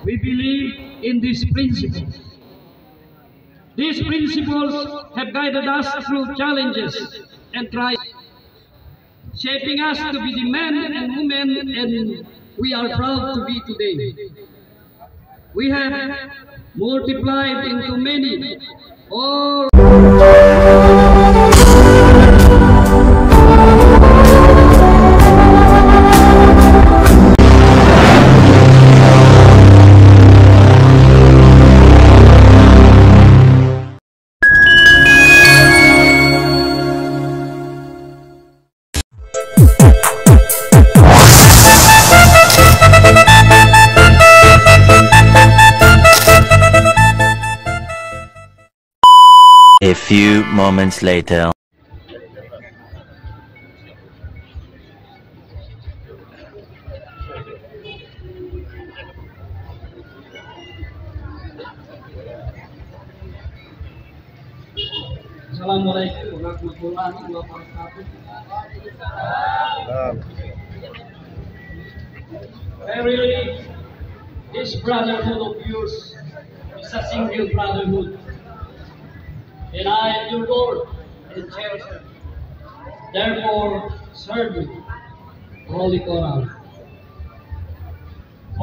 we believe in these principles. These principles have guided us through challenges and trials, shaping us to be the men and women and we are proud to be today. We have multiplied into many, all A few moments later. Assalamualaikum warahmatullahi wabarakatuh. Verily, this brotherhood of yours is a single brotherhood. And I am your Lord and cherisher. Therefore, serve me. Holy Quran.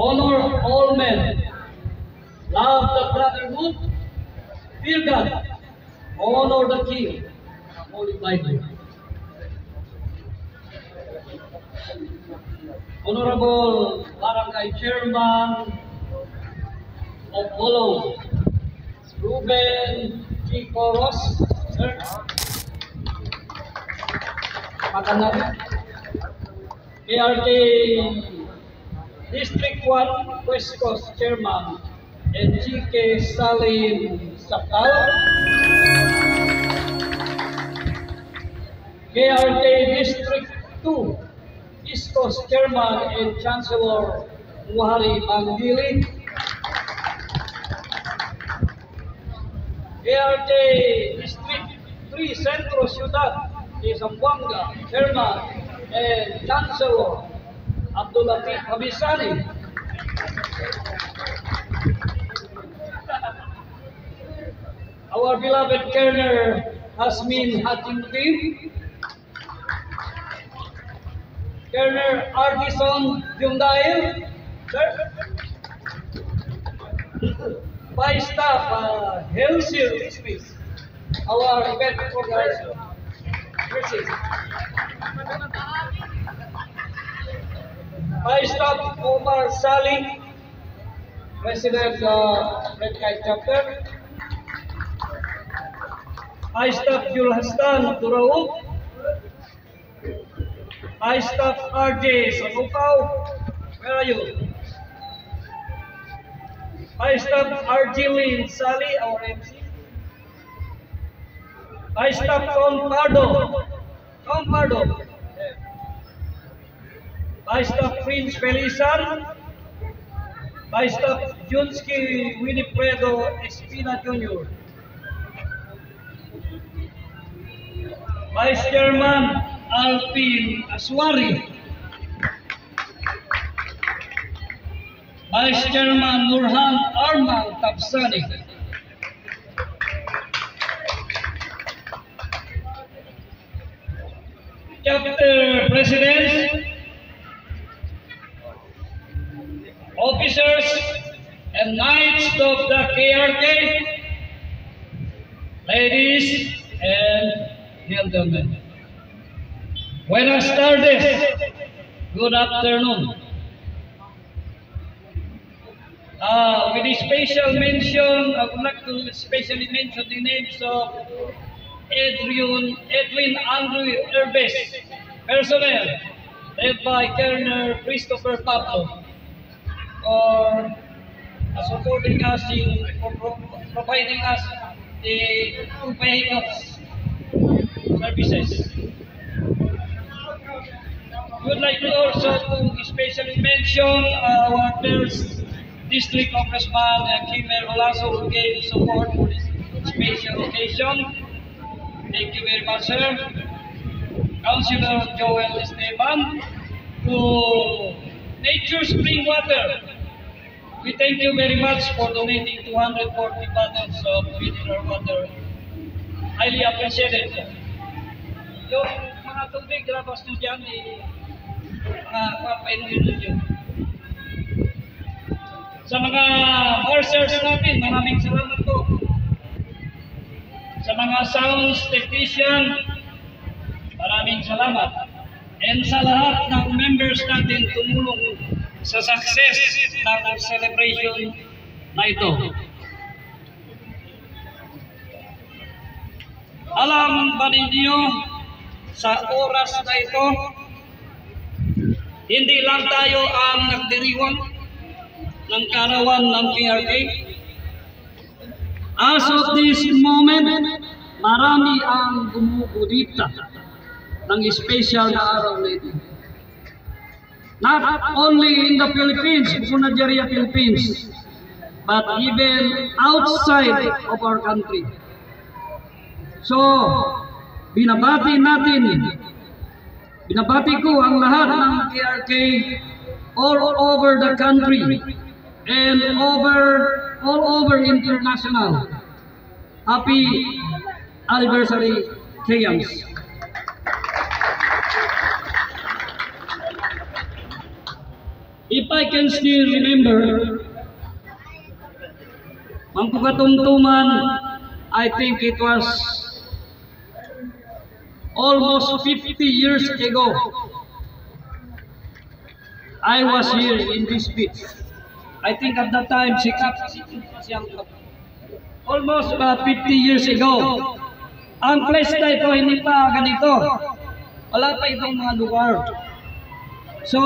Honor all men. Love the brotherhood. Fear God. Honor the King. Holy Bible. Honorable Barangay Chairman of Bolo, Ruben Chicoros, sir. Magandang PRT District 1 West Coast Chairman and GK Salim Sakal. KRT District 2 East Coast Chairman and Chancellor Muhari Mangili. KRT District 3 Centro Ciudad de Zamboanga Chairman and Chancellor Abdul Latif Habisani. Our beloved Colonel Hasmin Hajimuddin, Colonel Ardison Jumdail, sir. Vice Staff Helsil Smith, our event organizer. Vice Staff Omar Saling, President Red Kite Chapter. Vice Staff Julhastan Turaub. Vice Staff RJ Sonupau, where are you? Vice Staff Arjilin Sali, our MC. Vice Staff Tom Pardo. Vice Staff Prince Felisan. Vice Staff Junski Winifredo Espina Jr. Vice Chairman Alpin Aswari. Vice Chairman Nurhan Arman Tabsani. Chapter Presidents, officers and knights of the KRK, ladies and gentlemen. Buenas tardes. Good afternoon. With a special mention, I would like to especially mention the names of Edwin Andrew Herbes, personnel, led by Colonel Christopher Pablo, for supporting us for providing us the vehicles services. We would like to also to especially mention our first District Congressman Kimer Olaso, who gave support for this special occasion. Thank you very much, sir. Councilor Joel Esteban, to Nature Spring Water, We thank you very much for donating 240 bottles of mineral water. Highly appreciated. Yung mga tubig, labas nyo dyan, papainumin nyo. Sa mga marshals natin, maraming salamat po. Sa mga sounds technician, maraming salamat. And sa lahat ng members natin tumulong sa success ng celebration na ito. Alam ba ninyo, sa oras na ito, hindi lang tayo ang nagdiriwang ng karawan ng KRK. As of this moment, marami ang gumugudita ng special na araw na ito. Not only in the Philippines, Bukunajeria, Philippines, but even outside of our country. So, binabati ko ang lahat ng KRK all over the country and all over international. Happy anniversary, KMs. If I can still remember, Mangkukatumtuman, I think it was almost 50 years ago. I was here in this beach. I think at that time, almost 50 years ago. Ang place na ito, hindi pa ganito. Wala pa itong mga lugar. So,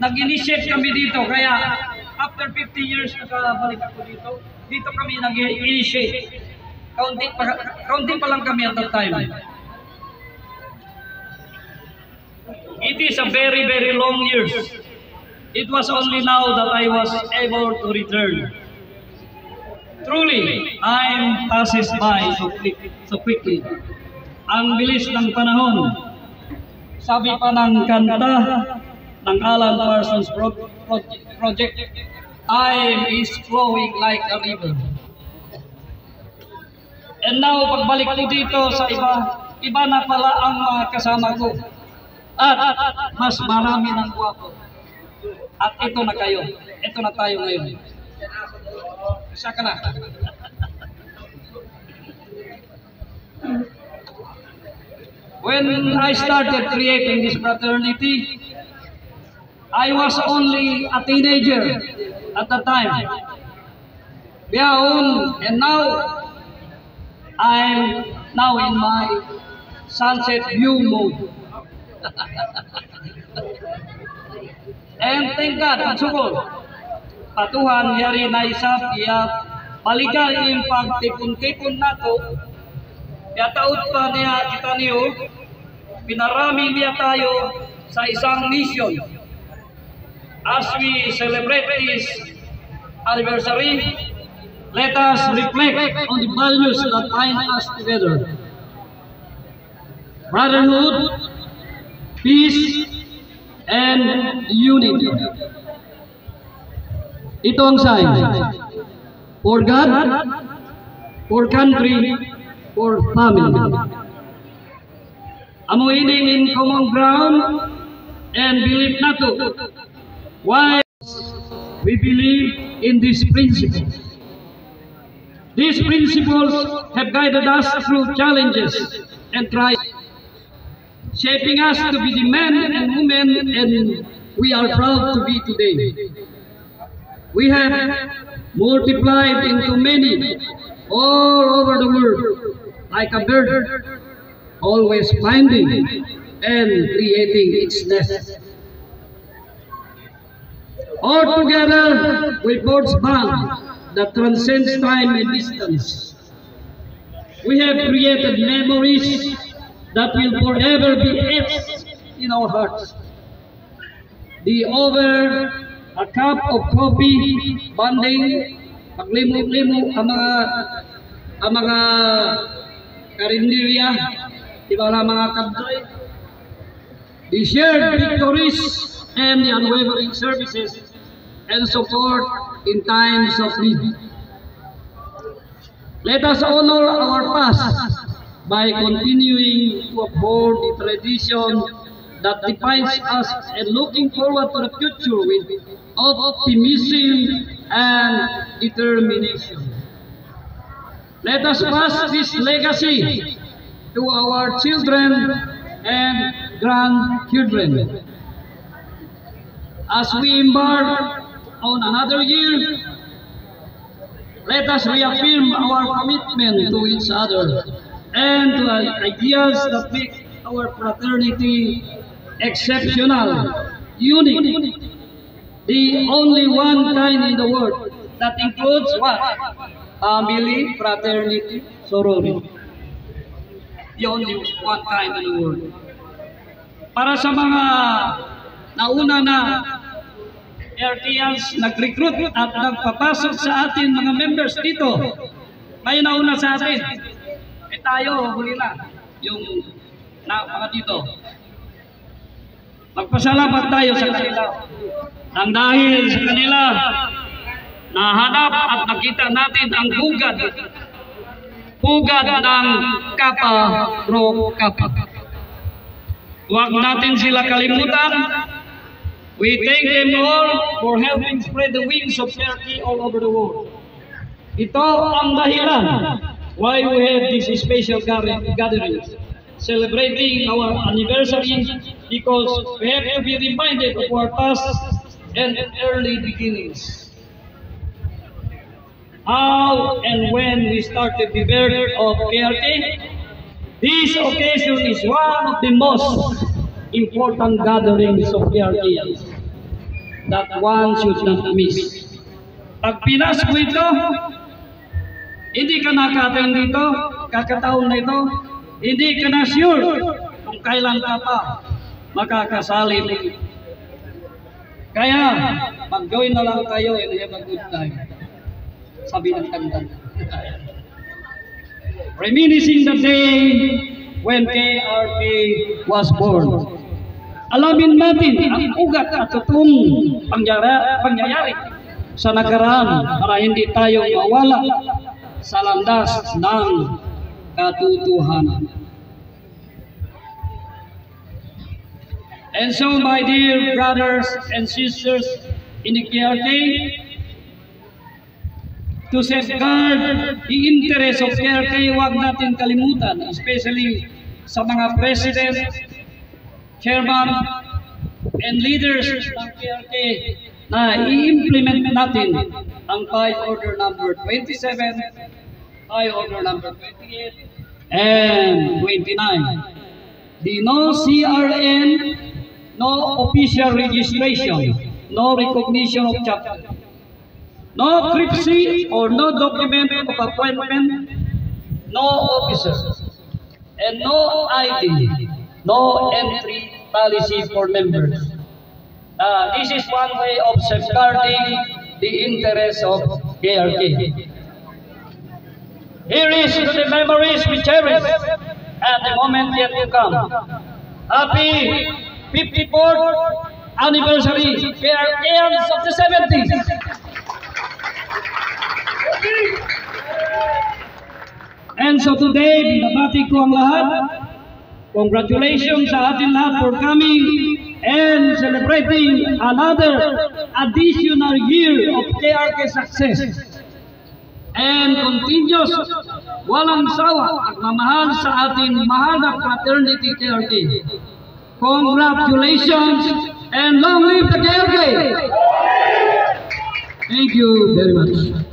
nag-initiate kami dito, kaya after 50 years nakabalik ako dito. Dito kami nag-initiate. Kaunti pa lang kami at that time. It is a very, very long years. It was only now that I was able to return. Truly, time passes by so quickly. Ang bilis ng panahon. Sabi pa ng kanta ng Alan Parsons Project, time is flowing like a river. And now, pagbalik ko dito sa iba na pala ang mga kasama ko. At mas marami ng guwapo. At ito na kayo. Ito na tayo ngayon. Isa ka na. When I started creating this fraternity, I was only a teenager at the time. And now, I'm now in my sunset view mode. And thank God, pagsugod. Patuhan, yari na isap, balikan yung pagtipon-tipon nato. Taud pa niya kita niyo, pinarami niya tayo sa isang mission. As we celebrate this anniversary, let us reflect on the values that bind us together. Brotherhood, peace, and unity. Ito ang sign. For God, for country, for family. Amuining in common ground and believe nato. Why we believe in these principles. These principles have guided us through challenges and trials, shaping us to be the men and women and we are proud to be today. We have multiplied into many all over the world, like a bird, always finding and creating its nest. All together, we forge bond that transcends time and distance. We have created memories that will forever be etched in our hearts. Over a cup of coffee, bonding, paglimot-limot ang mga karinderya, iba na mga kabdoy, the shared victories and the unwavering services and support in times of need. Let us honor our past by continuing to uphold the tradition that defines us and looking forward to the future with optimism and determination. Let us pass this legacy to our children and grandchildren. As we embark on another year, let us reaffirm our commitment to each other and to ideas that make our fraternity exceptional, unique, the only one kind in the world that includes what? Family, fraternity, sorority. The only one kind in the world. Para sa mga nauna na RTLs nag-recruit at nagpapasok sa atin mga members dito, may nauna sa atin. Tayo, huli lang, yung mga dito. Magpasalamat tayo sa kanila. Nang dahil sa kanila, nahanap at nakita natin ang hugad ng Kappa Rho Kappa. Huwag natin sila kalimutan. We thank them all for helping spread the wings of charity all over the world. Ito ang dahilan why we have this special gathering, celebrating our anniversary, because we have to be reminded of our past and early beginnings. How and when we started the birth of KRT, this occasion is one of the most important gatherings of KRT that one should not miss. Pag Pinasko ito, hindi ka nakataon dito, kakataon na ito, hindi ka na sure kung kailan ka pa makakasali dito. Kaya, mag-join na lang tayo and have a good time. Sabi ng kanta. Reminiscing the day when KRT was born. Alamin natin ang ugat at totoong pangyayari sa nakaraan para hindi tayo mawala sa landas ng katotohanan. And so, my dear brothers and sisters in the KRT, to safeguard the interest of KRT, huwag natin kalimutan, especially sa mga president, chairman, and leaders ng KRT, na i-implement natin ang PI Order number 27, PI Order number 28, and 29. The no CRN, no official registration, no recognition of chapter, no CRIPSI or no document of appointment, no officer, and no ID, no entry policy for members. This is one way of safeguarding the interests of KRT. Here is to the memories we cherish and the moment yet to come. Happy 54th anniversary, KRTians of the 70s. And so today, binabati ko ang lahat. Congratulations sa atin lahat for coming and celebrating another additional year of KRT success. And continuous, walang sawa, pagmamahal sa ating mahal na fraternity KRT. Congratulations and long live the KRT! Thank you very much.